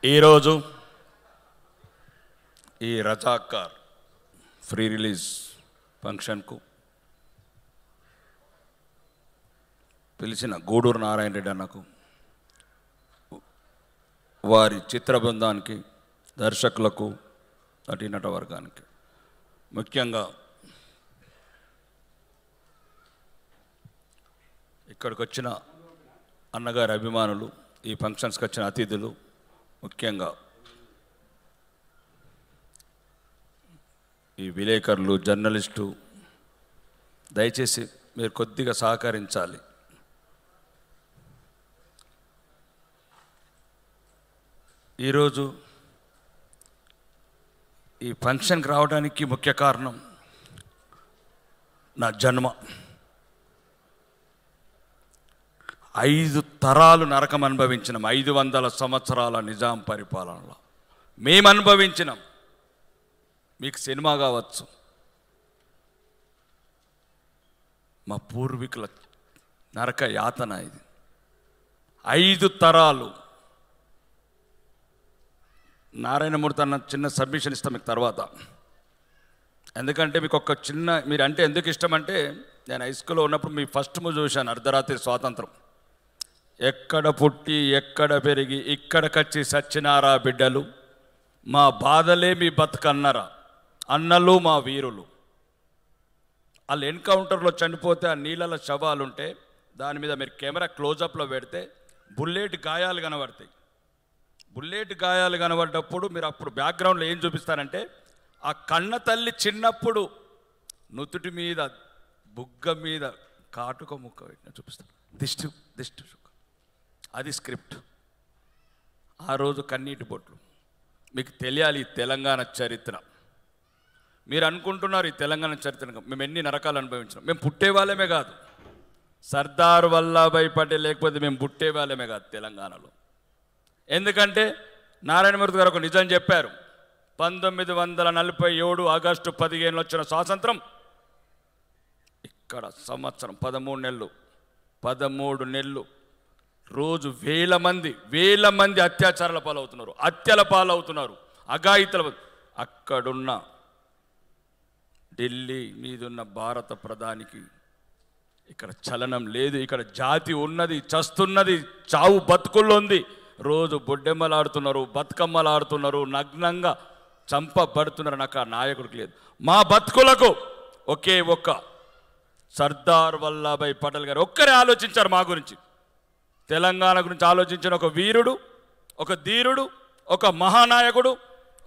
ఈరోజు ఈ Razakar free release ఫంక్షన్కు పిలిచిన గూడూరు నారాయణ రెడ్డి అన్నకు, వారి చిత్ర బృందానికి, దర్శకులకు, నటీనట వర్గానికి, ముఖ్యంగా ఇక్కడికి వచ్చిన అన్నగారి అభిమానులు, ఈ ఫంక్షన్స్కి వచ్చిన అతిథులు, ముఖ్యంగా ఈ విలేకరులు, జర్నలిస్టు, దయచేసి మీరు కొద్దిగా సహకరించాలి. ఈరోజు ఈ ఫంక్షన్కి రావడానికి ముఖ్య కారణం నా జన్మ. 5 తరాలు నరకం అనుభవించినాం. 500 సంవత్సరాల నిజాం పరిపాలనలో మేము అనుభవించినాం. మీకు సినిమా కావచ్చు, మా పూర్వీకుల నరక యాతన ఇది. 5 తరాలు. నారాయణమూర్తి అన్న చిన్న సబ్మిషన్ ఇస్తాం మీకు తర్వాత. ఎందుకంటే మీకు ఒక చిన్న, మీరు అంటే ఎందుకు ఇష్టం అంటే, నేను హై స్కూల్లో ఉన్నప్పుడు మీ ఫస్ట్ మూవీ చూశాను, అర్ధరాత్రి స్వాతంత్రం. ఎక్కడ పుట్టి ఎక్కడ పెరిగి ఇక్కడికొచ్చి సచ్చినారా బిడ్డలు, మా బాధలే మీ బతుకన్నరా అన్నలు మా వీరులు. వాళ్ళు ఎన్కౌంటర్లో చనిపోతే ఆ నీళ్ళ శవాలుంటే దాని మీద మీరు కెమెరా క్లోజప్లో పెడితే బుల్లెట్ గాయాలు కనబడతాయి. బుల్లెట్ గాయాలు కనబడ్డప్పుడు మీరు అప్పుడు బ్యాక్గ్రౌండ్లో ఏం చూపిస్తారంటే, ఆ కన్న తల్లి చిన్నప్పుడు నుదుటి మీద, బుగ్గ మీద కాటుక ముక్క పెట్టిన చూపిస్తారు. దిష్టి అది స్క్రిప్ట్. ఆ రోజు కన్నీటి బొట్లు. మీకు తెలియాలి ఈ తెలంగాణ చరిత్ర. మీరు అనుకుంటున్నారు ఈ తెలంగాణ చరిత్ర మేము ఎన్ని నరకాలు అనుభవించినాం. మేము పుట్టే వాళ్ళమే కాదు, సర్దార్ వల్లభాయ్ పటేల్ లేకపోతే మేము పుట్టే వాళ్ళమే కాదు తెలంగాణలో. ఎందుకంటే నారాయణమూర్తి గారు ఒక నిజం చెప్పారు. 1947 ఆగస్టు 15 వచ్చిన స్వాతంత్రం ఇక్కడ సంవత్సరం 13 నెలలు రోజు వేల మంది అత్యాచారాల పాలవుతున్నారు, హత్యల పాలవుతున్నారు, అఘాయితల. అక్కడున్న ఢిల్లీ మీదున్న భారత ప్రధానికి ఇక్కడ చలనం లేదు. ఇక్కడ జాతి ఉన్నది, చస్తున్నది, చావు బతుకుల్లో ఉంది. రోజు బొడ్డెమ్మలాడుతున్నారు, బతుకమ్మలాడుతున్నారు, నగ్నంగా చంపబడుతున్నారు. నాకు ఆ నాయకుడికి లేదు. మా బతుకులకు ఒకే ఒక్క సర్దార్ వల్లభాయ్ పటేల్ గారు ఒక్కరే ఆలోచించారు మా గురించి. తెలంగాణ గురించి ఆలోచించిన ఒక వీరుడు, ఒక ధీరుడు, ఒక మహానాయకుడు,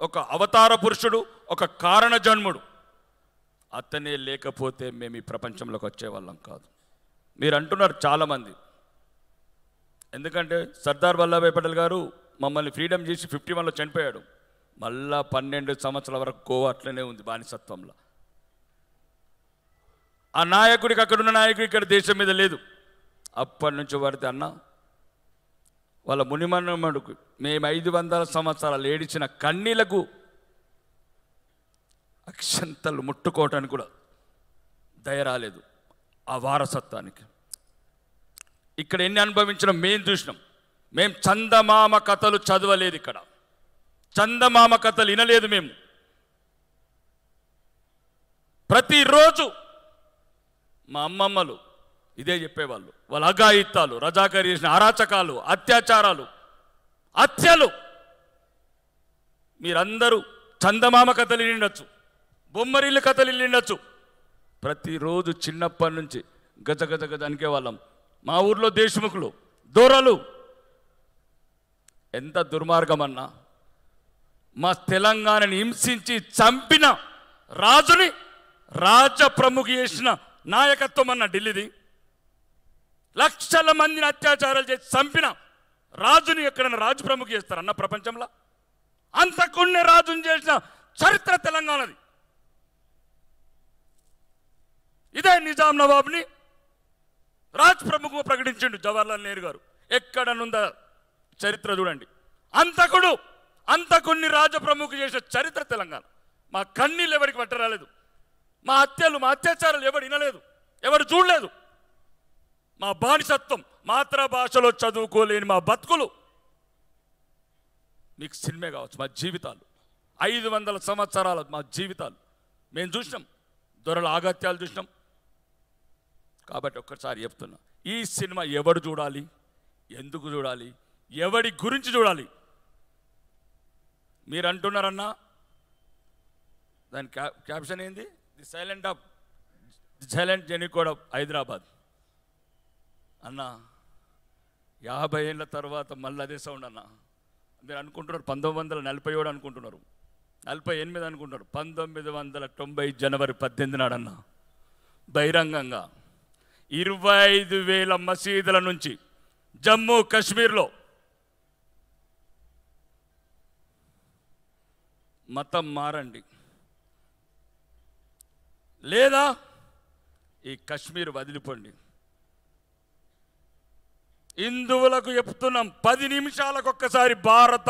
ఒక అవతార పురుషుడు, ఒక కారణ జన్ముడు. అతనే లేకపోతే మేము ఈ ప్రపంచంలోకి వచ్చేవాళ్ళం కాదు. మీరు అంటున్నారు చాలామంది. ఎందుకంటే సర్దార్ వల్లభాయ్ పటేల్ గారు మమ్మల్ని ఫ్రీడమ్ చేసి 51లో చనిపోయాడు. మళ్ళా 12 సంవత్సరాల వరకు గోవా అట్లనే ఉంది బానిసత్వంలో. ఆ నాయకుడికి, అక్కడున్న నాయకుడికి ఇక్కడ దేశం మీద లేదు. అప్పటి నుంచి పడితే అన్న వాళ్ళ మునిమనుమడుకు మేము 500 సంవత్సరాలు ఏడిచిన కన్నీలకు అక్షంతలు ముట్టుకోవటానికి కూడా దయ రాలేదు. ఆ వారసత్వానికి ఇక్కడ ఎన్ని అనుభవించినాం మేము చూసినాం. మేము చందమామ కథలు చదవలేదు, ఇక్కడ చందమామ కథలు వినలేదు. మేము ప్రతిరోజు మా అమ్మమ్మలు ఇదే చెప్పేవాళ్ళు. వాళ్ళ అఘాయిత్తాలు, రజాకార్ చేసిన అరాచకాలు, అత్యాచారాలు, హత్యలు. మీరందరూ చందమామ కథలు వినొచ్చు, బొమ్మరిల్లు కథలు వినొచ్చు. ప్రతిరోజు చిన్నప్పటి నుంచి గజ గజ గజ అనికే వాళ్ళం. మా ఊర్లో దేశముఖులు, దొరలు. ఎంత దుర్మార్గం అన్నా, మా తెలంగాణని హింసించి చంపిన రాజుని రాజ ప్రముఖ చేసిన నాయకత్వం అన్న ఢిల్లీది. లక్షల మందిని అత్యాచారాలు చేసి చంపిన రాజుని ఎక్కడన్నా రాజు ప్రముఖ చేస్తారన్న ప్రపంచంలో? అంతకున్నే రాజుని చేసిన చరిత్ర తెలంగాణది. ఇదే నిజాం నవాబ్ని రాజ్ ప్రముఖ ప్రకటించిండు జవహర్లాల్ నెహ్రూ గారు. ఎక్కడనుందా చరిత్ర చూడండి. అంతకున్ని రాజ ప్రముఖ చేసిన చరిత్ర తెలంగాణ. మా కన్నీళ్ళు ఎవరికి పట్టరాలేదు, మా హత్యలు, మా అత్యాచారాలు ఎవరు వినలేదు, ఎవరు చూడలేదు. మా బానిసత్వం, మాతృభాషలో చదువుకోలేని మా బతుకులు మీకు సినిమా కావచ్చు, మా జీవితాలు 500 సంవత్సరాల మా జీవితాలు మేము చూసినాం, దొరల ఆగత్యాలు చూసినాం. కాబట్టి ఒక్కసారి చెప్తున్నా, ఈ సినిమా ఎవడు చూడాలి, ఎందుకు చూడాలి, ఎవడి గురించి చూడాలి? మీరు అంటున్నారన్నా, దాని క్యాప్షన్ ఏంది? ది సైలెంట్ జెనికోడ్ ఆఫ్ హైదరాబాద్ అన్న. 50 ఏళ్ళ తర్వాత మళ్ళీ అదే సౌండ్ అన్న. మీరు అనుకుంటున్నారు 1947 అనుకుంటున్నారు, 48 అనుకుంటున్నారు. 1990 జనవరి 18 నాడన్న బహిరంగంగా 25,000 మసీదుల నుంచి జమ్మూ కాశ్మీర్లో మతం మారండి, లేదా ఈ కాశ్మీర్ వదిలిపోండి. హిందువులకు చెప్తున్నాం, 10 నిమిషాలకు ఒక్కసారి భారత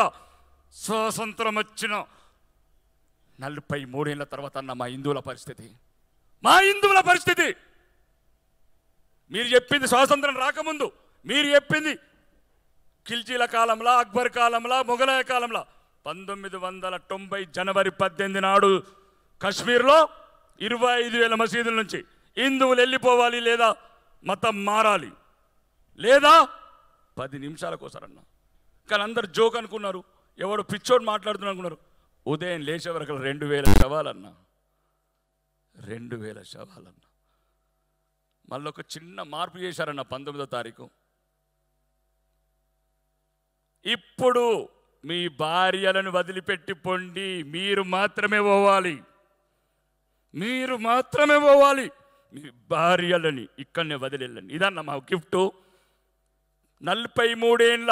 స్వాతంత్రం వచ్చిన 43 ఏళ్ళ తర్వాత అన్న మా హిందువుల పరిస్థితి, మీరు చెప్పింది స్వాతంత్రం రాకముందు, మీరు చెప్పింది ఖిల్జీల కాలంలో, అక్బర్ కాలంలో, మొఘలాయ కాలంలో. 1990 జనవరి 18 నాడు కాశ్మీర్లో 25,000 మసీదుల నుంచి హిందువులు వెళ్ళిపోవాలి, లేదా మతం మారాలి, లేదా 10 నిమిషాల కోసారన్న. కానీ అందరు జోక్ అనుకున్నారు, ఎవడు పిచ్చోడు మాట్లాడుతున్నారు అనుకున్నారు. ఉదయం లేచే వరకు 2,000 శవాలన్న, 2,000 శవాలన్న. మళ్ళీ ఒక చిన్న మార్పు చేశారన్న 19వ తారీఖు. ఇప్పుడు మీ భార్యలను వదిలిపెట్టి పొండి, మీరు మాత్రమే పోవాలి, మీ భార్యలని ఇక్కడనే వదిలేళ్ళండి. ఇదన్న మా గిఫ్ట్. 43 ఏళ్ళ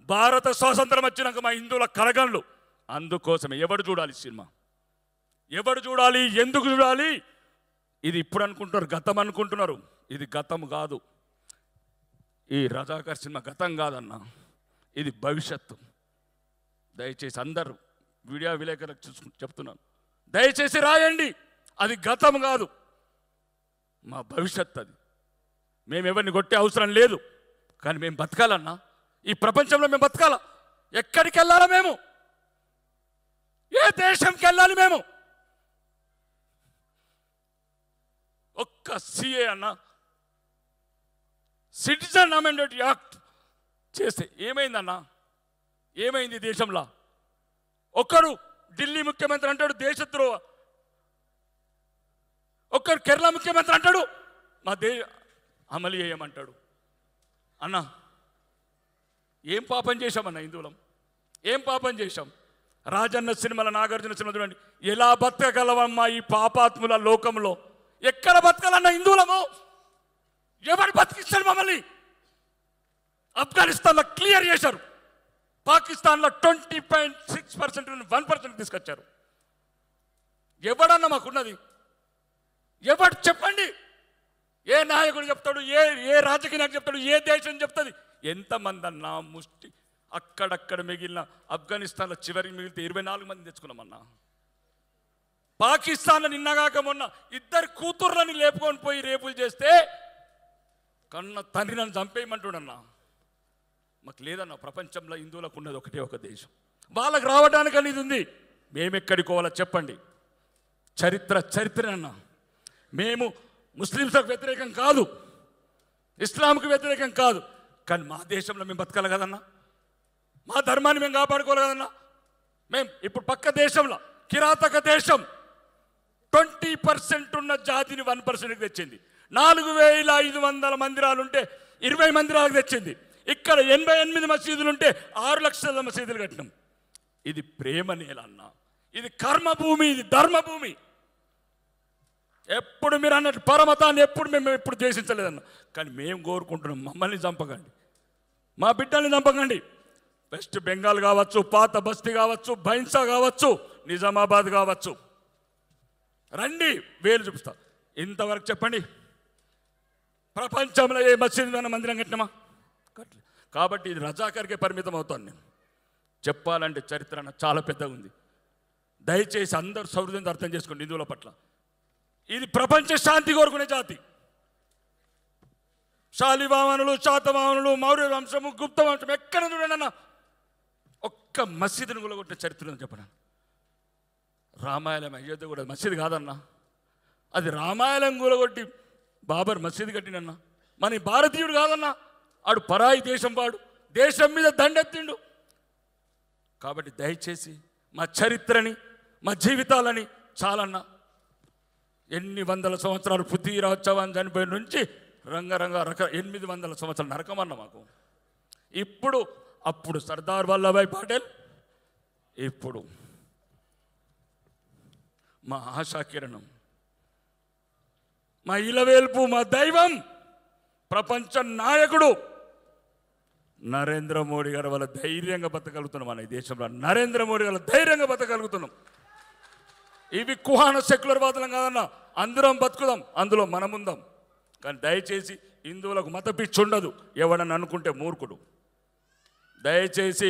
భారత స్వాతంత్రం వచ్చినాక మా హిందువుల కలగండ్లు. అందుకోసమే ఎవడు చూడాలి సినిమా, ఎవడు చూడాలి, ఎందుకు చూడాలి? ఇది ఇప్పుడు అనుకుంటున్నారు, గతం అనుకుంటున్నారు. ఇది గతం కాదు. ఈ రజాకర్ సినిమా గతం కాదన్న, ఇది భవిష్యత్తు. దయచేసి అందరూ వీడియో విలేకరులకు చెప్తున్నాను, దయచేసి రాయండి. అది గతం కాదు, మా భవిష్యత్తు. అది మేము ఎవరిని కొట్టే అవసరం లేదు, కానీ మేము బతకాలన్నా. ఈ ప్రపంచంలో మేము బతకాల. ఎక్కడికి వెళ్ళాలా మేము? ఏ దేశంకి వెళ్ళాలి మేము? ఒక్క సిఏ అన్న, సిటిజన్ అమెండ్మెంట్ యాక్ట్ చేస్తే ఏమైందన్నా? ఏమైంది దేశంలో? ఒక్కడు ఢిల్లీ ముఖ్యమంత్రి అంటాడు దేశద్రోహ, ఒక్కడు కేరళ ముఖ్యమంత్రి అంటాడు మా అమలు చేయమంటాడు. అన్న ఏం పాపం చేశామన్న హిందువులం? ఏం పాపం చేశాం? రాజన్న సినిమాల, నాగార్జున సినిమా చూడండి, ఎలా బతకగలవమ్మా ఈ పాపాత్ముల లోకంలో? ఎక్కడ బతకాలన్న హిందువులము? ఎవరు బతికిస్తారు మమ్మల్ని? ఆఫ్ఘనిస్తాన్లో క్లియర్ చేశారు, పాకిస్తాన్లో 20.6% 1% తీసుకొచ్చారు. ఎవడన్నా మాకున్నది? ఎవడు చెప్పండి? ఏ నాయకుడు చెప్తాడు? ఏ రాజకీయ నాయకుడు చెప్తాడు? ఏ దేశం చెప్తుంది? ఎంతమంది అన్నా ముష్టి అక్కడక్కడ మిగిలిన. ఆఫ్ఘనిస్తాన్లో చివరికి మిగిలితే 24 మంది తెచ్చుకున్నామన్నా. పాకిస్తాన్లో నిన్నగాక మొన్న 2 కూతుర్లని లేపుకొని పోయి రేపులు చేస్తే కన్న తండ్రి నన్ను చంపేయమంటుడన్నా. మాకు లేదన్నా. ప్రపంచంలో హిందువులకు ఉన్నది ఒకటే ఒక దేశం, వాళ్ళకి రావడానికి అనేది ఉంది. మేమెక్కడికి పోవాలో చెప్పండి? చరిత్రనన్నా. మేము ముస్లింలకు వ్యతిరేకం కాదు, ఇస్లాంకు వ్యతిరేకం కాదు, కానీ మా దేశంలో మేము బతకాలి కదన్నా. మా ధర్మాన్ని మేము కాపాడుకోవాలి కదన్నా. మేము ఇప్పుడు పక్క దేశంలో, కిరాతక దేశం, 20% ఉన్న జాతిని 1%కి తెచ్చింది. 4,500 మందిరాలుంటే 20 మందిరాలకు తెచ్చింది. ఇక్కడ 88 మసీదులుంటే 6 లక్షల మసీదులు కట్టినాం. ఇది ప్రేమ నేల అన్న, ఇది కర్మభూమి, ఇది ధర్మభూమి. ఎప్పుడు మీరు అన్నట్టు పరమతాన్ని మేము ఎప్పుడు ద్వేషించలేదన్న, కానీ మేము కోరుకుంటున్నాం మమ్మల్ని చంపకండి, మా బిడ్డల్ని చంపకండి. వెస్ట్ బెంగాల్ కావచ్చు, పాత బస్తీ కావచ్చు, భైన్సా కావచ్చు, నిజామాబాద్ కావచ్చు, రండి వేలు చూపిస్తా. ఇంతవరకు చెప్పండి ప్రపంచంలో ఏ మసీదు మందిరం కట్టినామా? కాబట్టి ఇది రజాకర్కే పరిమితం అవుతాను నేను. చెప్పాలంటే చరిత్ర చాలా పెద్దగా ఉంది. దయచేసి అందరూ సౌహృదయంతో అర్థం చేసుకోండి హిందువుల పట్ల. ఇది ప్రపంచ శాంతి కోరుకునే జాతి. శాలివాహనులు, శాతవాహనులు, మౌర్య వంశము, గుప్త వంశం ఎక్కడ చూడండి అన్న, ఒక్క ఒక్క మసీదుని కూలగొట్టిన చరిత్ర ఉందని చెప్పను. రామాయణం అయోధ్య కూడా మసీదు కాదన్నా, అది రామాయణం కూలగొట్టి బాబర్ మసీదు కట్టినన్నా. మన భారతీయుడు కాదన్నా, ఆడు పరాయి దేశం వాడు, దేశం మీద దండెత్తిండు. కాబట్టి దయచేసి మా చరిత్రని, మా జీవితాలని చాలన్నా. ఎన్ని వందల సంవత్సరాలు పృథ్వీరాజ్ చౌహాన్ చనిపోయిన నుంచి రంగరంగ 800 సంవత్సరాలు నరకమన్న మాకు. ఇప్పుడు అప్పుడు సర్దార్ వల్లభాయ్ పటేల్, ఇప్పుడు మా ఆశాకిరణం, మా ఇలవేల్పు, మా దైవం, ప్రపంచ నాయకుడు నరేంద్ర మోడీ గారు వల్ల ధైర్యంగా బతకగలుగుతున్నాం. మన ఈ దేశంలో నరేంద్ర మోడీ వల్ల ధైర్యంగా బతకగలుగుతున్నాం. ఇవి కుహాన సెక్యులర్ వాదనం కాదన్నా, అందరం బతుకుదాం, అందులో మనముందాం. కానీ దయచేసి హిందువులకు మత పిచ్చి ఉండదు, ఎవడని అనుకుంటే మూర్ఖుడు. దయచేసి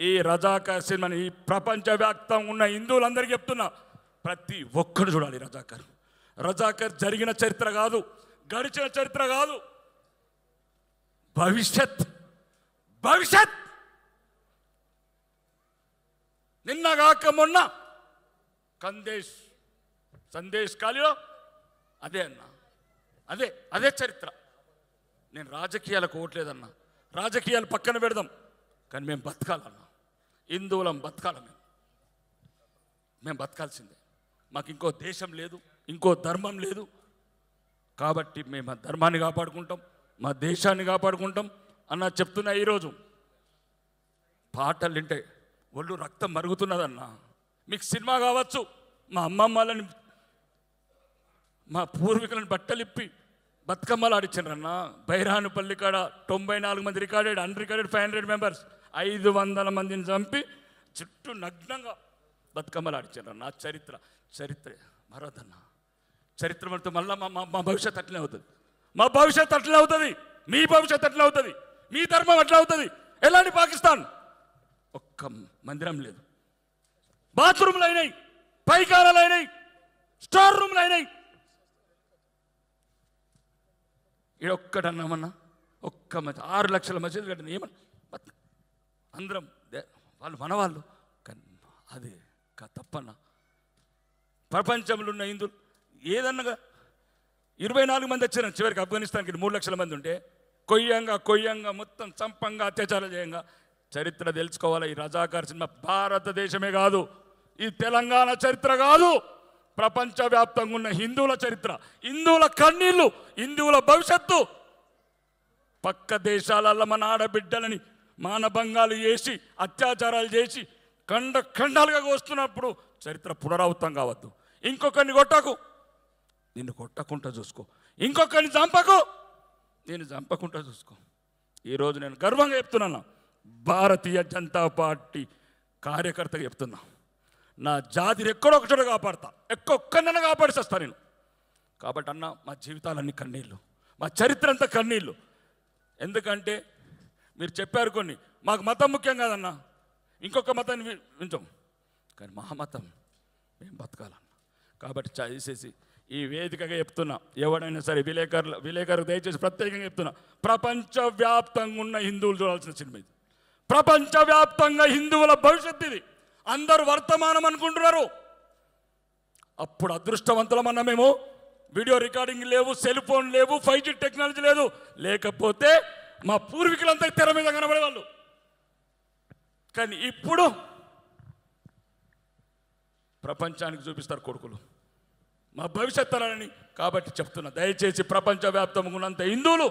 ఈ రజాకార్ సినిమాని ఈ ప్రపంచవ్యాప్తంగా ఉన్న హిందువులందరికీ చెప్తున్నా, ప్రతి ఒక్కడు చూడాలి రజాకార్. రజాకార్ జరిగిన చరిత్ర కాదు, గడిచిన చరిత్ర కాదు, భవిష్యత్. భవిష్యత్ నిన్నగాక మొన్న సందేశ్ ఖాళీలో అదే అన్న, అదే చరిత్ర. నేను రాజకీయాలకు ఓట్లేదన్నా, రాజకీయాలు పక్కన పెడదాం, కానీ మేము బతకాలన్నా, హిందువులం బతకాల. మేము బతకాల్సిందే. మాకు ఇంకో దేశం లేదు, ఇంకో ధర్మం లేదు. కాబట్టి మేము మా ధర్మాన్ని కాపాడుకుంటాం, మా దేశాన్ని కాపాడుకుంటాం అన్న చెప్తున్నా. ఈరోజు పాటలు వింటే ఒళ్ళు రక్తం మరుగుతున్నదన్నా. మీకు సినిమా కావచ్చు, మా అమ్మమ్మలని, మా పూర్వీకులను బట్టలిప్పి బతుకమ్మలు ఆడిచ్చారన్నా. బైరానుపల్లి కాడ 94 మంది రికార్డెడ్, అన్రికార్డెడ్ 500 మెంబర్స్, 500 మందిని చంపి చుట్టూ నగ్నంగా బతుకమ్మలు ఆడిచ్చారన్నా. చరిత్ర మరొద్దన్నా. చరిత్ర మనతో మళ్ళీ మా భవిష్యత్ అట్లనే అవుతుంది. మా భవిష్యత్ అట్లనే అవుతుంది, మీ భవిష్యత్ అట్లనే అవుతుంది, మీ ధర్మం అట్లా అవుతుంది. ఎలాంటి పాకిస్తాన్? ఒక్క మందిరం లేదు, బాత్రూమ్లు అయినాయి, పైకారాలు అయినాయి, స్టోర్ రూమ్లు అయినాయి. ఇక్కడ ఒక్కటన్నామన్నా, ఒక్క 6 లక్షల మసీదు కట్టిన ఏమన్నా అందరం వాళ్ళు మనవాళ్ళు. కానీ అది తప్పన్నా. ప్రపంచంలో ఉన్న హిందువులు ఏదన్నగా 24 మంది వచ్చారు చివరికి. ఆఫ్ఘనిస్తాన్కి 3 లక్షల మంది ఉంటే కొయ్యంగా మొత్తం చంపంగా అత్యాచారాలు చేయంగా. చరిత్ర తెలుసుకోవాలి. ఈ రజాకార్ సినిమా భారతదేశమే కాదు, ఈ తెలంగాణ చరిత్ర కాదు, ప్రపంచవ్యాప్తంగా ఉన్న హిందువుల చరిత్ర, హిందువుల కన్నీళ్ళు, హిందువుల భవిష్యత్తు. పక్క దేశాలలో మన ఆడబిడ్డలని మానభంగాలు చేసి, అత్యాచారాలు చేసి, ఖండాలుగా కోస్తున్నప్పుడు చరిత్ర పునరావృతం కావద్దు. ఇంకొకరిని కొట్టకు, నిన్ను కొట్టకుండా చూసుకో. ఇంకొకరిని చంపకు, నేను చంపకుండా చూసుకో. ఈరోజు నేను గర్వంగా చెప్తున్నాను, భారతీయ జనతా పార్టీ కార్యకర్తగా చెప్తున్నా, నా జాతిని ఎక్కడో ఒక చోట కాపాడతా, ఒక్కరినైనా కాపాడిస్తా నేను. కాబట్టి అన్న, మా జీవితాలన్నీ కన్నీళ్ళు, మా చరిత్ర అంతా కన్నీళ్ళు. ఎందుకంటే మీరు చెప్పారు కొన్ని, మాకు మతం ముఖ్యం కాదన్నా, ఇంకొక మతాన్ని వింటాం, కానీ మా మతం మేము బతకాలన్న. కాబట్టి చేసేసి ఈ వేదికగా చెప్తున్నా, ఎవడైనా సరే విలేకరులకు దయచేసి ప్రత్యేకంగా చెప్తున్నా, ప్రపంచవ్యాప్తంగా ఉన్న హిందువులు చూడాల్సిన సినిమా ఇది. ప్రపంచవ్యాప్తంగా హిందువుల భవిష్యత్తు ఇది. అందరూ వర్తమానం అనుకుంటున్నారు. అప్పుడు అదృష్టవంతులమన్నా మేము. వీడియో రికార్డింగ్ లేవు, సెల్ ఫోన్ లేవు, 5G టెక్నాలజీ లేదు. లేకపోతే మా పూర్వీకులంతా తెర మీద కనబడేవాళ్ళు. కానీ ఇప్పుడు ప్రపంచానికి చూపిస్తారు కొడుకులు మా భవిష్యత్ తరాలని. కాబట్టి చెప్తున్నా, దయచేసి ప్రపంచవ్యాప్తంగా ఉన్నంత హిందువులు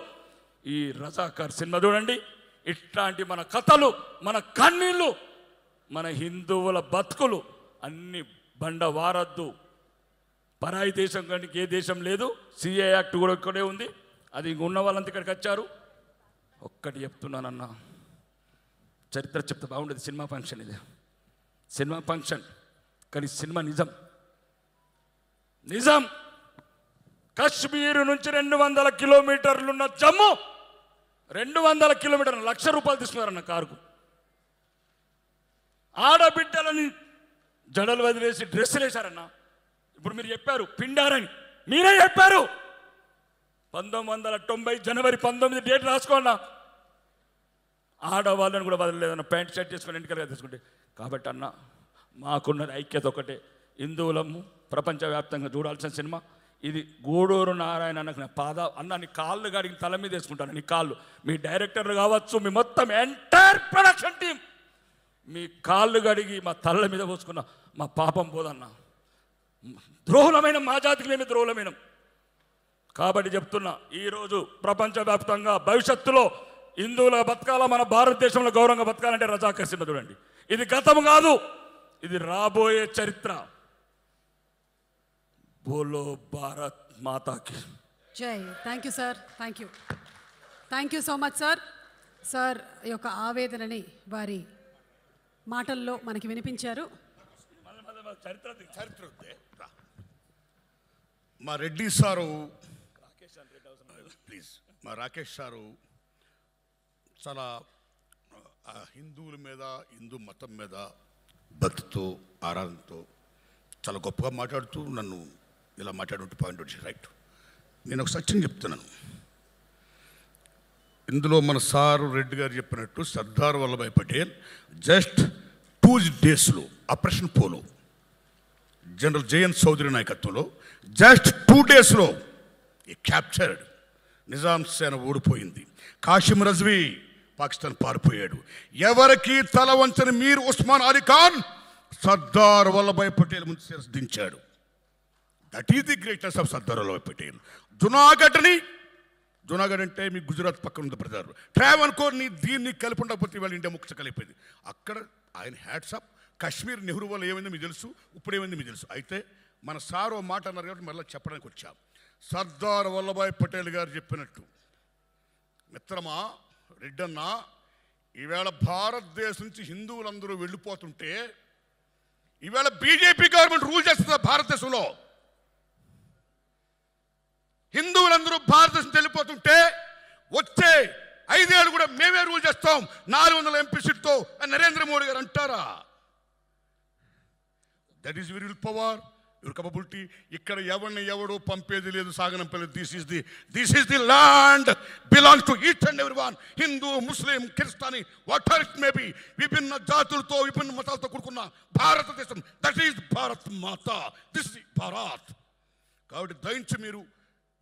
ఈ రజాకార్ సినిమా చూడండి. ఇట్లాంటి మన కథలు, మన కన్నీళ్ళు, మన హిందువుల బతుకులు అన్ని బండ వారద్దు. పరాయి దేశం కానీ ఏ దేశం లేదు. CA యాక్ట్ కూడా ఇక్కడే ఉంది, అది ఉన్న వాళ్ళంతా ఇక్కడికి వచ్చారు. ఒక్కటి చెప్తున్నానన్నా, చరిత్ర చెప్తే బాగుండేది. సినిమా ఫంక్షన్ ఇది, సినిమా ఫంక్షన్, కానీ సినిమా నిజం. కశ్మీర్ నుంచి 200 కిలోమీటర్లు ఉన్న జమ్మూ, 200 కిలోమీటర్లు, ₹1,00,000 తీసుకున్నారన్న కారుకు. ఆడబిడ్డలని జడలు వదిలేసి డ్రెస్సులు వేశారన్న. ఇప్పుడు మీరు చెప్పారు పిండారని, మీరే చెప్పారు. 1990 జనవరి 19 డేట్ రాసుకోండి. ఆడవాళ్ళని కూడా వదలలేదన్న, ప్యాంట్ షర్ట్ చేసుకుని ఇంటికెళ్ళగా తీసుకుంటే కాబట్టి అన్న మాకున్నది ఐక్యత ఒకటే, హిందువులము ప్రపంచవ్యాప్తంగా చూడాల్సిన సినిమా ఇది. గూడూరు నారాయణ అన్నకు నా అన్న నీ కాళ్ళు గడిగి తల మీద వేసుకుంటాను, నీ కాళ్ళు. మీ డైరెక్టర్లు కావచ్చు, మీ మొత్తం ఎంటైర్ ప్రొడక్షన్ టీం మీ కాళ్ళు గడిగి మా తల్ల మీద పోసుకున్న మా పాపం పోదన్న. ద్రోహులమైన మా జాతికి మేము ద్రోహులమైన. కాబట్టి చెప్తున్నా, ఈరోజు ప్రపంచవ్యాప్తంగా భవిష్యత్తులో హిందువుల బతకాల, మన భారతదేశంలో గౌరవంగా బతకాలంటే రజాకర్ సినిమా చూడండి. ఇది గతం కాదు, ఇది రాబోయే చరిత్ర. బోలో భారత్ మాతాకి జై. Thank you sir, thank you so much sir. Sir యొక్క ఆవేదనని వారి మాటల్లో మనకి వినిపించారు. చరిత్ర మా రెడ్డి సారు, ప్లీజ్, మా రాకేష్ సారు చాలా హిందువుల మీద, హిందూ మతం మీద భక్తితో, ఆరాధనతో చాలా గొప్పగా మాట్లాడుతూ నన్ను ఇలా మాట్లాడుతూ పాయింట్ వచ్చి రైట్. నేను ఒక సత్యం చెప్తున్నాను. ఇందులో మన సారు రెడ్డి గారు చెప్పినట్టు సర్దార్ వల్లభాయ్ పటేల్ జస్ట్ 2 డేస్లో operation polo general JN Chaudhuri నాయకత్వంలో జస్ట్ 2 డేస్లో క్యాప్చర్డ్. నిజాం సేన ఓడిపోయింది. కాసిం రజ్వీ పాకిస్తాన్ పారిపోయాడు. ఎవరికి తల వంచని మీర్ ఉస్మాన్ అలీ ఖాన్ సర్దార్ వల్లభాయ్ పటేల్ ముందు శిరస్సు దించాడు. That is the greatest of Sardar Vallabhbhai Patel. Junagadh అంటే మీ గుజరాత్ పక్కన ఉంది బ్రదర్. ట్రావెన్కోర్ని దీన్ని కలిపి ఉండకపోతే వాళ్ళ ఇండియా ముక్క కలిపేది. అక్కడ ఆయన హ్యాట్సాప్. కాశ్మీర్ నెహ్రూ వల్ల ఏమైందో మీకు తెలుసు, ఇప్పుడు ఏమైందో మీకు తెలుసు. అయితే మన సార్ ఓ మాట అన్నారు కాబట్టి మళ్ళీ చెప్పడానికి వచ్చాం. సర్దార్ వల్లభాయ్ పటేల్ గారు చెప్పినట్టు, మిత్రమా రెడ్డన్న, ఈవేళ భారతదేశం నుంచి హిందువులందరూ వెళ్ళిపోతుంటే ఈవేళ బీజేపీ గవర్నమెంట్ రూల్ చేస్తుంది భారతదేశంలో. హిందువులందరూ భారతదేశం వెళ్ళిపోతుంటే వచ్చే 5 ఏళ్ళు కూడా మేమే రూల్ చేస్తాం 400 ఎంపీ సీట్తో నరేంద్ర మోడీ గారు అంటారా? That is your will power, your capability. ఇక్కడ ఎవడో పంపేది లేదు, సాగనంపలేదు. This is the land belongs to each and every one. Hindu, Muslim, Christian, whatever it may be, విభిన్న జాతులతో విభిన్న మతాలతో కూడుకున్న భారతదేశం. That is Bharat Mata. This is Bharat. కాబట్టి దయించి మీరు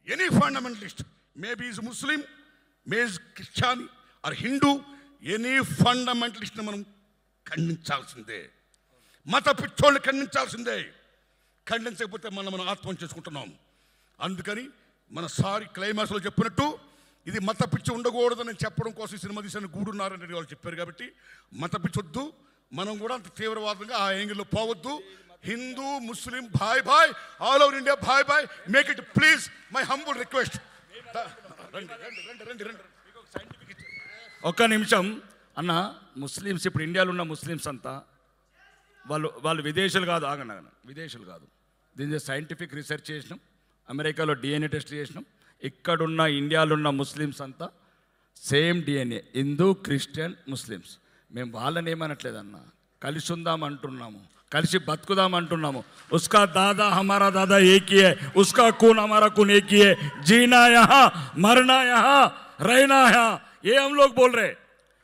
any fundamentalist, maybe is Muslim, may is Christian or Hindu, any ఫండమెంటలిస్ట్ని మనం ఖండించాల్సిందే. మత పిచ్చోళ్ళని ఖండించాల్సిందే. ఖండించకపోతే మనం ఆత్మహత్య చేసుకుంటున్నాం. అందుకని మన సారి క్లైమాక్స్లో చెప్పినట్టు ఇది మత పిచ్చి ఉండకూడదని చెప్పడం కోసం ఈ సినిమా తీసిన గూడున్నారని వాళ్ళు చెప్పారు. కాబట్టి మత పిచ్చి వద్దు, మనం కూడా అంత తీవ్రవాదంగా ఆ యాంగిల్లో పోవద్దు. హిందూ, ముస్లిం, భాయ్ ఆల్ ఓవర్ ఇండియా భాయ్, make it please, my humble request. ఒక్క నిమిషం అన్న. ముస్లిమ్స్ ఇప్పుడు ఇండియాలో ఉన్న ముస్లిమ్స్ అంతా వాళ్ళు విదేశాలు కాదు, ఆగండి, విదేశాలు కాదు. దీని సైంటిఫిక్ రీసెర్చ్ చేసినాం, అమెరికాలో DNA టెస్ట్ చేసినాం. ఇక్కడున్న ఇండియాలో ఉన్న ముస్లిమ్స్ అంతా same DNA, Hindu, Christian, Muslims. మేము వాళ్ళని ఏమనట్లేదన్న, కలిసి ఉందాం అంటున్నాము, కలిసి బతుకుదాం అంటున్నాము. ఉస్కా దాదా హమారా దాదా ఏక్ హీ హై, ఉస్కా खून हमारा खून एक ही है, जीना यहाँ मरना यहाँ रहना यहाँ. ये हम लोग बोल रहे,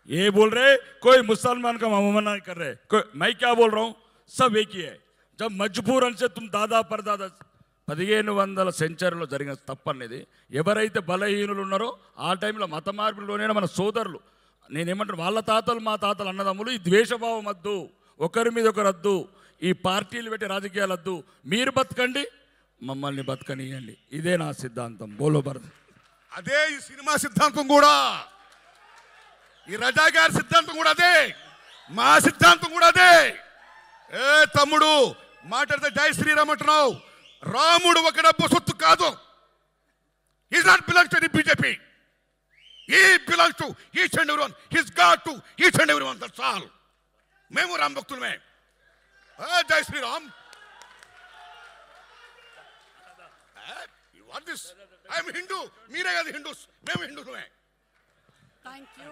ये बोल रहे, कोई मुसलमान का मना नहीं कर रहे. कोई, मैं क्या बोल रहा हूँ, सब एक ही है. जब मजबूरन से तुम दादा परदादा 1500 సెంచరీలో జరిగిన తప్పనేది. ఎవరైతే బలహీనులు ఉన్నారో ఆ టైంలో మత మార్పులోనే మన సోదరులు, నేనేమంటాను, వాళ్ళ తాతలు మా తాతలు అన్నదమ్ములు. ఈ ద్వేషభావం వద్దు, ఒకరి మీద ఒకరు వద్దు, ఈ పార్టీలు పెట్టి రాజకీయాలు వద్దు. మీరు బతకండి, మమ్మల్ని బతకనియండి. ఇదే నా సిద్ధాంతం. బోలో భరత్. అదే ఈ సినిమా సిద్ధాంతం కూడా, ఈ రజా గారి సిద్ధాంతం కూడా అదే, మా సిద్ధాంతం కూడా అదే. ఏ తమ్ముడు మాట్లాడితే జై శ్రీరామ్ అంటున్నావు. రాముడు ఒక డబ్బు సొత్తు కాదు. Is not belongs to the BJP. He belongs to each and every one. He's god to each and every one. That's all. మేము రామ్ భక్తులమే. జై Shriram. What this? I'm Hindu. మీరే కదా హిందూస్, మేము హిందూలమే. Thank you.